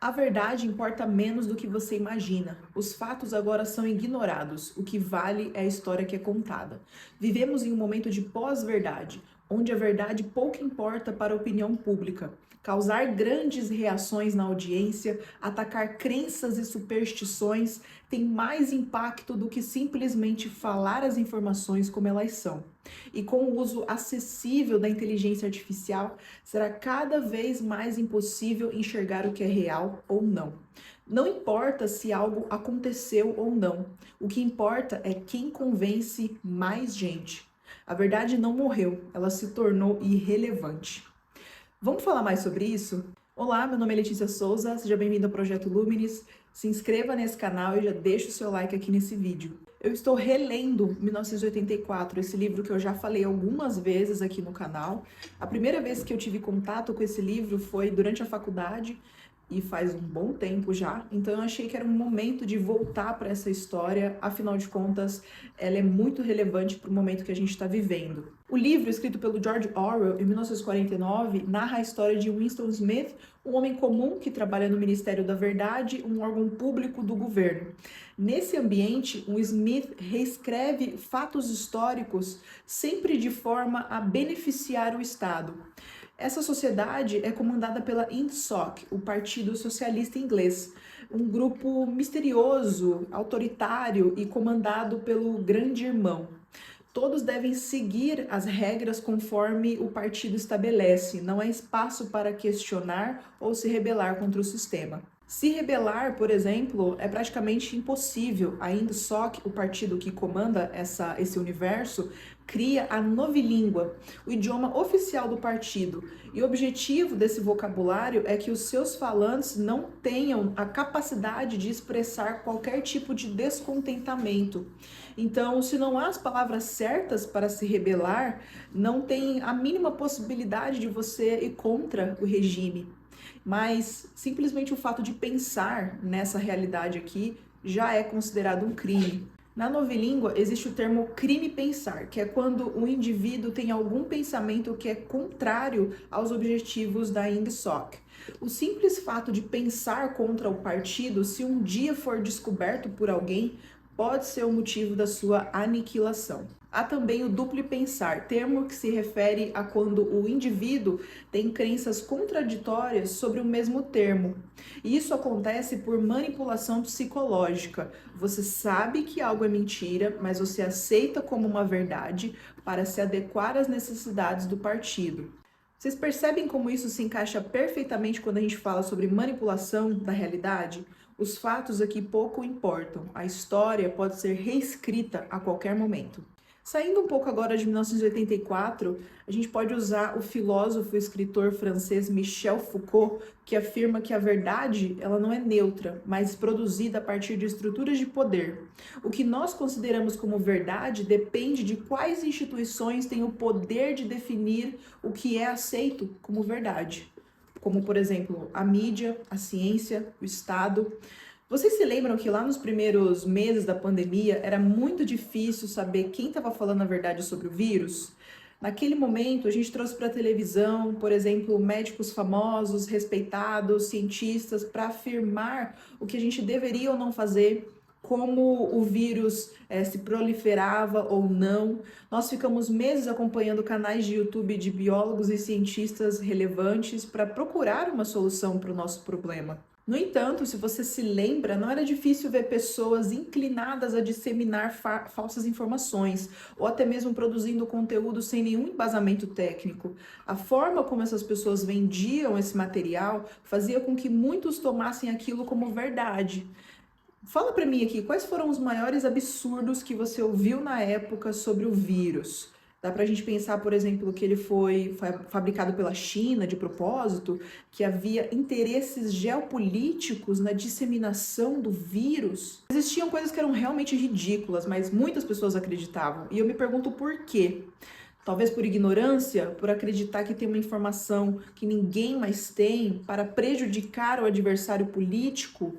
A verdade importa menos do que você imagina. Os fatos agora são ignorados. O que vale é a história que é contada. Vivemos em um momento de pós-verdade, onde a verdade pouco importa para a opinião pública. Causar grandes reações na audiência, atacar crenças e superstições tem mais impacto do que simplesmente falar as informações como elas são. E com o uso acessível da inteligência artificial, será cada vez mais impossível enxergar o que é real ou não. Não importa se algo aconteceu ou não, o que importa é quem convence mais gente. A verdade não morreu, ela se tornou irrelevante. Vamos falar mais sobre isso? Olá, meu nome é Letícia Souza, seja bem-vindo ao Projeto Luminis. Se inscreva nesse canal e já deixa o seu like aqui nesse vídeo. Eu estou relendo 1984, esse livro que eu já falei algumas vezes aqui no canal. A primeira vez que eu tive contato com esse livro foi durante a faculdade e faz um bom tempo já, então eu achei que era um momento de voltar para essa história, afinal de contas, ela é muito relevante para o momento que a gente está vivendo. O livro, escrito pelo George Orwell em 1949, narra a história de Winston Smith, um homem comum que trabalha no Ministério da Verdade, um órgão público do governo. Nesse ambiente, o Smith reescreve fatos históricos sempre de forma a beneficiar o Estado. Essa sociedade é comandada pela INSOC, o Partido Socialista Inglês, um grupo misterioso, autoritário e comandado pelo Grande Irmão. Todos devem seguir as regras conforme o partido estabelece, não há espaço para questionar ou se rebelar contra o sistema. Se rebelar, por exemplo, é praticamente impossível. A INSOC, o partido que comanda esse universo, cria a novilíngua, o idioma oficial do partido. E o objetivo desse vocabulário é que os seus falantes não tenham a capacidade de expressar qualquer tipo de descontentamento. Então, se não há as palavras certas para se rebelar, não tem a mínima possibilidade de você ir contra o regime. Mas simplesmente o fato de pensar nessa realidade aqui já é considerado um crime. Na novilíngua existe o termo crime pensar, que é quando o indivíduo tem algum pensamento que é contrário aos objetivos da INSOC. O simples fato de pensar contra o partido, se um dia for descoberto por alguém, pode ser o motivo da sua aniquilação. Há também o duplo pensar, termo que se refere a quando o indivíduo tem crenças contraditórias sobre o mesmo termo. E isso acontece por manipulação psicológica. Você sabe que algo é mentira, mas você aceita como uma verdade para se adequar às necessidades do partido. Vocês percebem como isso se encaixa perfeitamente quando a gente fala sobre manipulação da realidade? Os fatos aqui pouco importam, a história pode ser reescrita a qualquer momento. Saindo um pouco agora de 1984, a gente pode usar o filósofo e escritor francês Michel Foucault, que afirma que a verdade ela não é neutra, mas produzida a partir de estruturas de poder. O que nós consideramos como verdade depende de quais instituições têm o poder de definir o que é aceito como verdade, como, por exemplo, a mídia, a ciência, o Estado. Vocês se lembram que lá nos primeiros meses da pandemia era muito difícil saber quem estava falando a verdade sobre o vírus? Naquele momento, a gente trouxe para a televisão, por exemplo, médicos famosos, respeitados, cientistas, para afirmar o que a gente deveria ou não fazer, como o vírus se proliferava ou não. Nós ficamos meses acompanhando canais de YouTube de biólogos e cientistas relevantes para procurar uma solução para o nosso problema. No entanto, se você se lembra, não era difícil ver pessoas inclinadas a disseminar falsas informações ou até mesmo produzindo conteúdo sem nenhum embasamento técnico. A forma como essas pessoas vendiam esse material fazia com que muitos tomassem aquilo como verdade. Fala para mim aqui, quais foram os maiores absurdos que você ouviu na época sobre o vírus? Dá para a gente pensar, por exemplo, que ele foi fabricado pela China de propósito, que havia interesses geopolíticos na disseminação do vírus. Existiam coisas que eram realmente ridículas, mas muitas pessoas acreditavam. E eu me pergunto por quê. Talvez por ignorância, por acreditar que tem uma informação que ninguém mais tem para prejudicar o adversário político.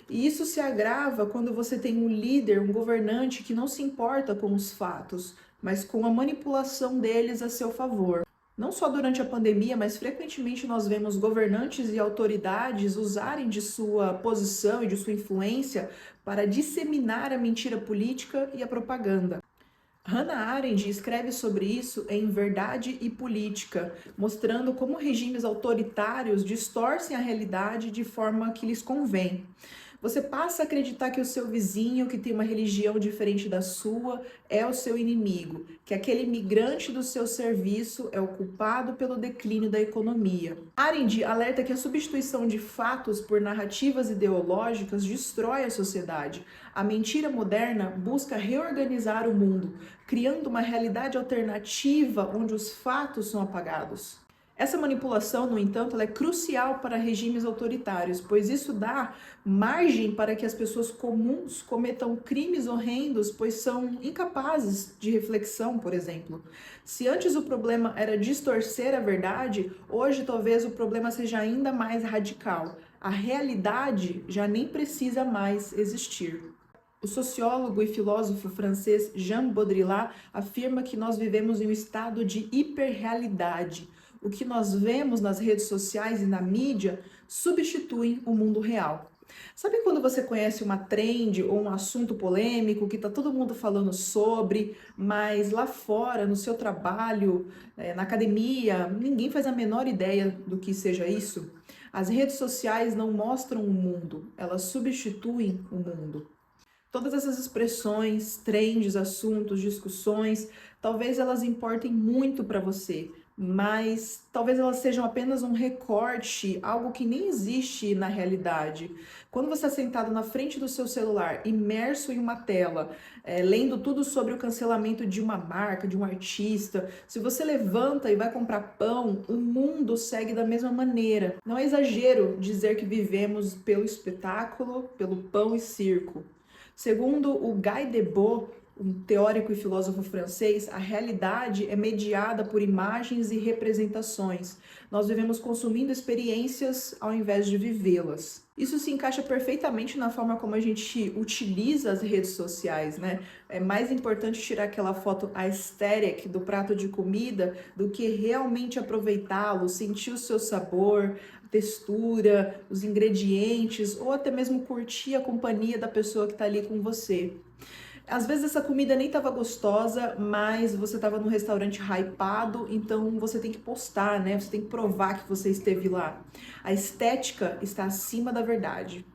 E isso se agrava quando você tem um líder, um governante que não se importa com os fatos, mas com a manipulação deles a seu favor. Não só durante a pandemia, mas frequentemente nós vemos governantes e autoridades usarem de sua posição e de sua influência para disseminar a mentira política e a propaganda. Hannah Arendt escreve sobre isso em Verdade e Política, mostrando como regimes autoritários distorcem a realidade de forma que lhes convém. Você passa a acreditar que o seu vizinho, que tem uma religião diferente da sua, é o seu inimigo, que aquele imigrante do seu serviço é o culpado pelo declínio da economia. Arendt alerta que a substituição de fatos por narrativas ideológicas destrói a sociedade. A mentira moderna busca reorganizar o mundo, criando uma realidade alternativa onde os fatos são apagados. Essa manipulação, no entanto, ela é crucial para regimes autoritários, pois isso dá margem para que as pessoas comuns cometam crimes horrendos, pois são incapazes de reflexão, por exemplo. Se antes o problema era distorcer a verdade, hoje talvez o problema seja ainda mais radical. A realidade já nem precisa mais existir. O sociólogo e filósofo francês Jean Baudrillard afirma que nós vivemos em um estado de hiperrealidade. O que nós vemos nas redes sociais e na mídia substituem o mundo real. Sabe quando você conhece uma trend ou um assunto polêmico que está todo mundo falando sobre, mas lá fora, no seu trabalho, na academia, ninguém faz a menor ideia do que seja isso? As redes sociais não mostram o mundo, elas substituem o mundo. Todas essas expressões, trends, assuntos, discussões, talvez elas importem muito para você, mas talvez elas sejam apenas um recorte, algo que nem existe na realidade. Quando você está sentado na frente do seu celular, imerso em uma tela, lendo tudo sobre o cancelamento de uma marca, de um artista, se você levanta e vai comprar pão, o mundo segue da mesma maneira. Não é exagero dizer que vivemos pelo espetáculo, pelo pão e circo. Segundo o Guy Debord, um teórico e filósofo francês, a realidade é mediada por imagens e representações. Nós vivemos consumindo experiências ao invés de vivê-las. Isso se encaixa perfeitamente na forma como a gente utiliza as redes sociais, né? É mais importante tirar aquela foto aesthetic do prato de comida do que realmente aproveitá-lo, sentir o seu sabor, textura, os ingredientes, ou até mesmo curtir a companhia da pessoa que está ali com você. Às vezes essa comida nem estava gostosa, mas você estava num restaurante hypado, então você tem que postar, né? Você tem que provar que você esteve lá. A estética está acima da verdade.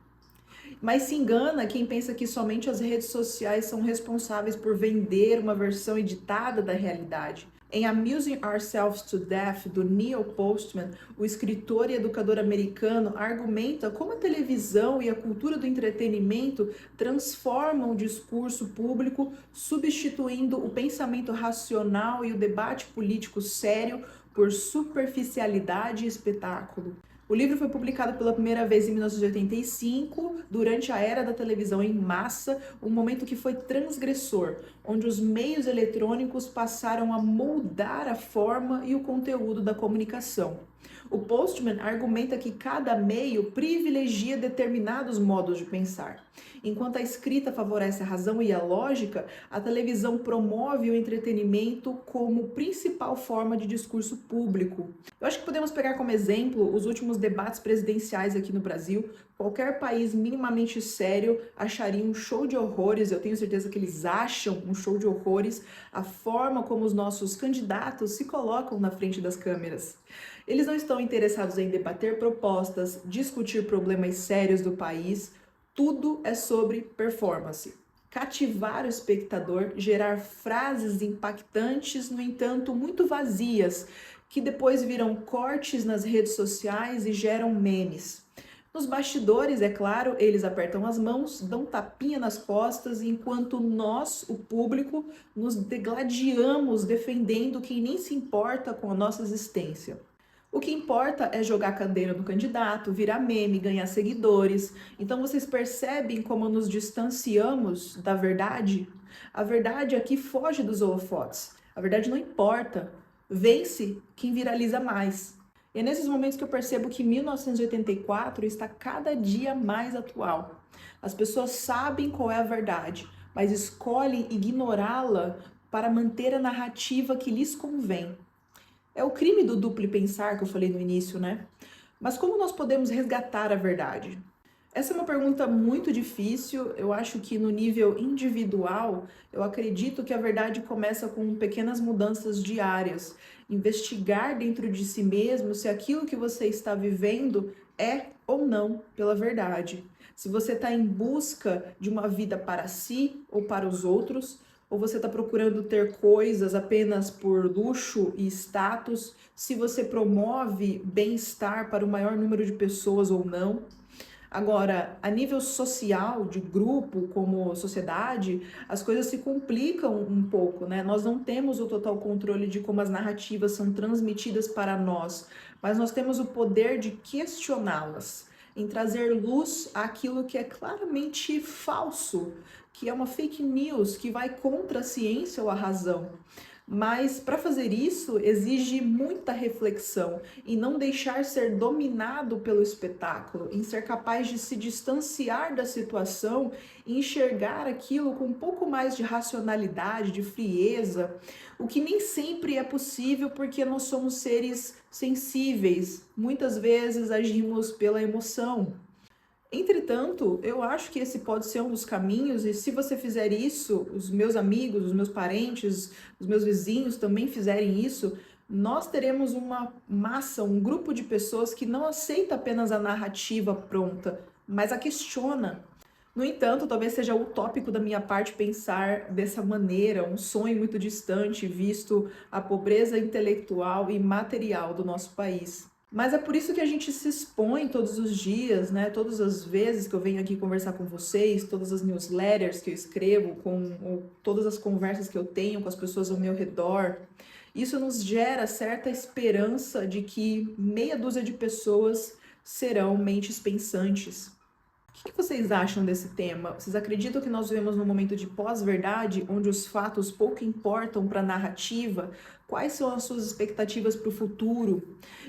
Mas se engana quem pensa que somente as redes sociais são responsáveis por vender uma versão editada da realidade. Em Amusing Ourselves to Death, do Neil Postman, o escritor e educador americano argumenta como a televisão e a cultura do entretenimento transformam o discurso público, substituindo o pensamento racional e o debate político sério por superficialidade e espetáculo. O livro foi publicado pela primeira vez em 1985, durante a era da televisão em massa, um momento que foi transgressor, onde os meios eletrônicos passaram a moldar a forma e o conteúdo da comunicação. O Postman argumenta que cada meio privilegia determinados modos de pensar. Enquanto a escrita favorece a razão e a lógica, a televisão promove o entretenimento como principal forma de discurso público. Eu acho que podemos pegar como exemplo os últimos debates presidenciais aqui no Brasil. Qualquer país minimamente sério acharia um show de horrores, eu tenho certeza que eles acham um show de horrores, a forma como os nossos candidatos se colocam na frente das câmeras. Eles não estão interessados em debater propostas, discutir problemas sérios do país, tudo é sobre performance. Cativar o espectador, gerar frases impactantes, no entanto, muito vazias, que depois viram cortes nas redes sociais e geram memes. Nos bastidores, é claro, eles apertam as mãos, dão tapinha nas costas, enquanto nós, o público, nos degladiamos defendendo quem nem se importa com a nossa existência. O que importa é jogar cadeira no candidato, virar meme, ganhar seguidores. Então vocês percebem como nos distanciamos da verdade? A verdade aqui foge dos holofotes. A verdade não importa. Vence quem viraliza mais. E é nesses momentos que eu percebo que 1984 está cada dia mais atual. As pessoas sabem qual é a verdade, mas escolhem ignorá-la para manter a narrativa que lhes convém. É o crime do duplo pensar que eu falei no início, né? Mas como nós podemos resgatar a verdade? Essa é uma pergunta muito difícil. Eu acho que no nível individual, eu acredito que a verdade começa com pequenas mudanças diárias. Investigar dentro de si mesmo se aquilo que você está vivendo é ou não pela verdade. Se você está em busca de uma vida para si ou para os outros, ou você está procurando ter coisas apenas por luxo e status, se você promove bem-estar para o maior número de pessoas ou não. Agora, a nível social, de grupo, como sociedade, as coisas se complicam um pouco, né? Nós não temos o total controle de como as narrativas são transmitidas para nós, mas nós temos o poder de questioná-las, em trazer luz àquilo que é claramente falso, que é uma fake news, que vai contra a ciência ou a razão. Mas para fazer isso exige muita reflexão e não deixar ser dominado pelo espetáculo, em ser capaz de se distanciar da situação e enxergar aquilo com um pouco mais de racionalidade, de frieza, o que nem sempre é possível porque nós somos seres sensíveis, muitas vezes agimos pela emoção. Entretanto, eu acho que esse pode ser um dos caminhos, e se você fizer isso, os meus amigos, os meus parentes, os meus vizinhos também fizerem isso, nós teremos uma massa, um grupo de pessoas que não aceita apenas a narrativa pronta, mas a questiona. No entanto, talvez seja utópico da minha parte pensar dessa maneira, um sonho muito distante, visto a pobreza intelectual e material do nosso país. Mas é por isso que a gente se expõe todos os dias, né? Todas as vezes que eu venho aqui conversar com vocês, todas as newsletters que eu escrevo, ou todas as conversas que eu tenho com as pessoas ao meu redor. Isso nos gera certa esperança de que meia dúzia de pessoas serão mentes pensantes. O que vocês acham desse tema? Vocês acreditam que nós vivemos num momento de pós-verdade, onde os fatos pouco importam para a narrativa? Quais são as suas expectativas para o futuro?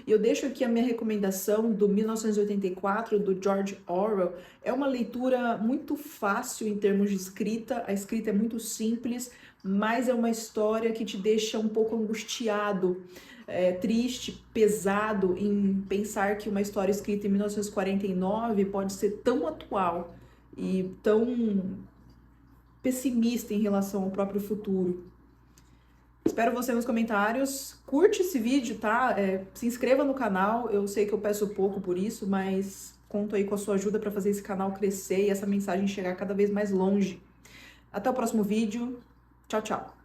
E eu deixo aqui a minha recomendação do 1984, do George Orwell. É uma leitura muito fácil em termos de escrita, a escrita é muito simples, mas é uma história que te deixa um pouco angustiado, triste, pesado em pensar que uma história escrita em 1949 pode ser tão atual e tão pessimista em relação ao próprio futuro. Espero você nos comentários, curte esse vídeo, tá? Se inscreva no canal, eu sei que eu peço pouco por isso, mas conto aí com a sua ajuda para fazer esse canal crescer e essa mensagem chegar cada vez mais longe. Até o próximo vídeo, tchau, tchau!